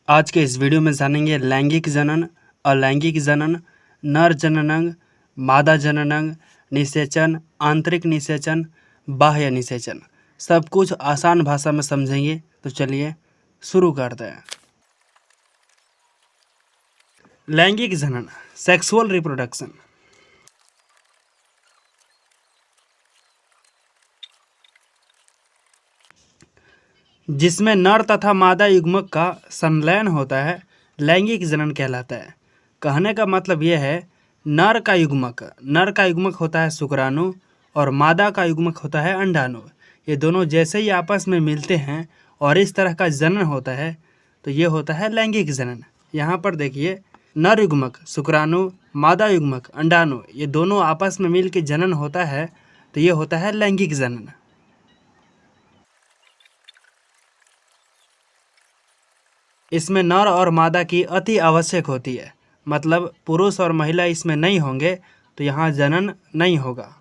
आज के इस वीडियो में जानेंगे लैंगिक जनन, अलैंगिक जनन, नर जननांग, मादा जननांग, निषेचन, आंतरिक निषेचन, बाह्य निषेचन। सब कुछ आसान भाषा में समझेंगे। तो चलिए शुरू करते हैं। लैंगिक जनन, सेक्सुअल रिप्रोडक्शन, जिसमें नर तथा मादा युग्मक का संलयन होता है, लैंगिक जनन कहलाता है। कहने का मतलब यह है, नर का युग्मक होता है शुक्राणु और मादा का युग्मक होता है अंडाणु। ये दोनों जैसे ही आपस में मिलते हैं और इस तरह का जनन होता है तो ये होता है लैंगिक जनन। यहाँ पर देखिए, नर युग्मक शुक्राणु, मादा युग्मक अंडाणु, ये दोनों आपस में मिल के जनन होता है तो ये होता है लैंगिक जनन। इसमें नर और मादा की अति आवश्यक होती है, मतलब पुरुष और महिला इसमें नहीं होंगे तो यहाँ जनन नहीं होगा।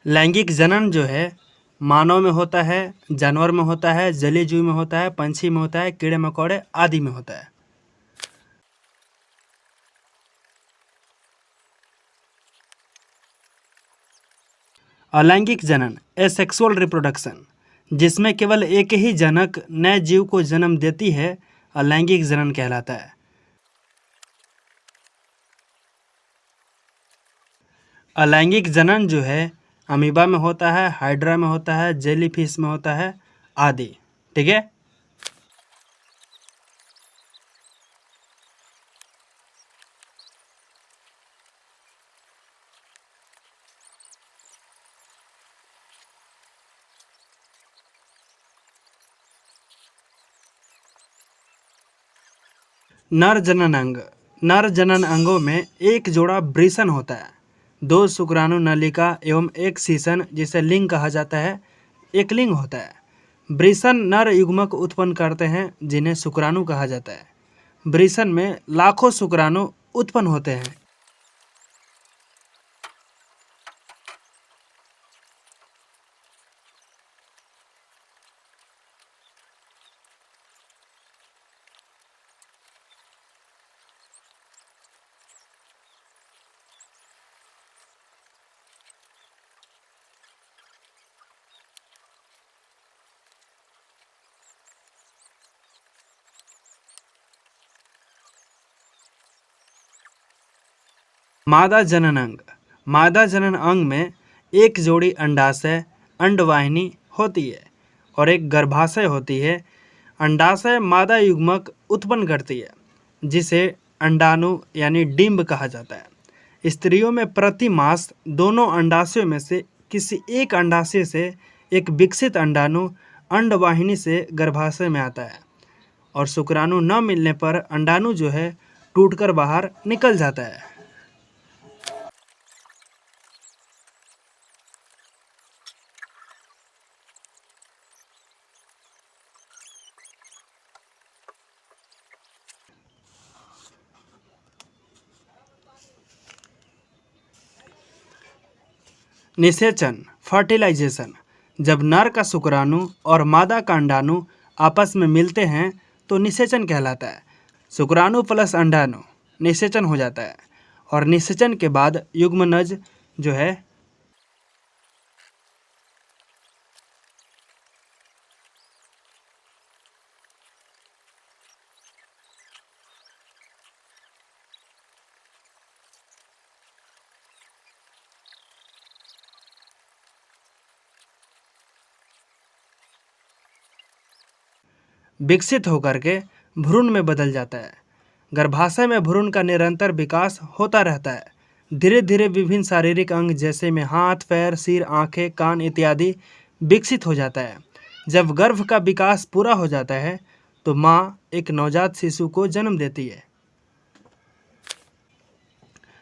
लैंगिक जनन जो है मानव में होता है, जानवर में होता है, जलीय जीव में होता है, पंछी में होता है, कीड़े मकोड़े आदि में होता है। अलैंगिक जनन, एसेक्सुअल रिप्रोडक्शन, जिसमें केवल एक ही जनक नए जीव को जन्म देती है, अलैंगिक जनन कहलाता है। अलैंगिक जनन जो है अमीबा में होता है, हाइड्रा में होता है, जेलीफिश में होता है आदि। ठीक है। नर जनन अंग, नर जनन अंगों में एक जोड़ा वृषण होता है, दो शुक्राणु नलिका एवं एक सीसन, जिसे लिंग कहा जाता है, एक लिंग होता है। वृषण नर युग्मक उत्पन्न करते हैं जिन्हें शुक्राणु कहा जाता है। वृषण में लाखों शुक्राणु उत्पन्न होते हैं। मादा जनन अंग, मादा जनन अंग में एक जोड़ी अंडाशय अंडवाहिनी होती है और एक गर्भाशय होती है। अंडाशय मादा युग्मक उत्पन्न करती है जिसे अंडाणु यानी डिंब कहा जाता है। स्त्रियों में प्रति मास दोनों अंडाशयों में से किसी एक अंडाशय से एक विकसित अंडाणु अंडवाहिनी से गर्भाशय में आता है और शुक्राणु न मिलने पर अंडाणु जो है टूटकर बाहर निकल जाता है। निषेचन, फर्टिलाइजेशन, जब नर का शुक्राणु और मादा का अंडाणु आपस में मिलते हैं तो निषेचन कहलाता है। शुक्राणु प्लस अंडाणु निषेचन हो जाता है और निषेचन के बाद युग्मनज जो है विकसित होकर के भ्रूण में बदल जाता है। गर्भाशय में भ्रूण का निरंतर विकास होता रहता है। धीरे धीरे विभिन्न शारीरिक अंग जैसे में हाथ, पैर, सिर, आंखें, कान इत्यादि विकसित हो जाता है। जब गर्भ का विकास पूरा हो जाता है तो माँ एक नवजात शिशु को जन्म देती है।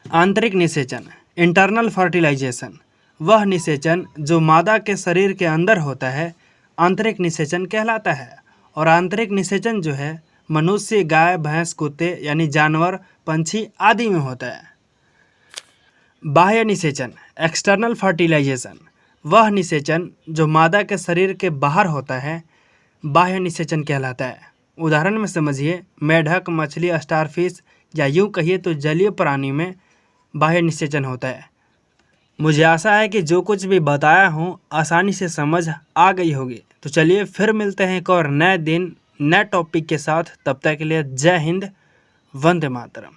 आंतरिक निषेचन, इंटरनल फर्टिलाइजेशन, वह निषेचन जो मादा के शरीर के अंदर होता है। आंतरिक निषेचन कहलाता है। और आंतरिक निषेचन जो है मनुष्य, गाय, भैंस, कुत्ते यानी जानवर, पंछी आदि में होता है। बाह्य निषेचन एक्सटर्नल फर्टिलाइजेशन, वह निषेचन जो मादा के शरीर के बाहर होता है बाह्य निषेचन कहलाता है। उदाहरण में समझिए, मेढक, मछली, स्टारफिश या यूं कहिए तो जलीय प्राणी में बाह्य निषेचन होता है। मुझे आशा है कि जो कुछ भी बताया हूँ आसानी से समझ आ गई होगी। तो चलिए फिर मिलते हैं एक और नए दिन नए टॉपिक के साथ। तब तक के लिए जय हिंद, वंदे मातरम।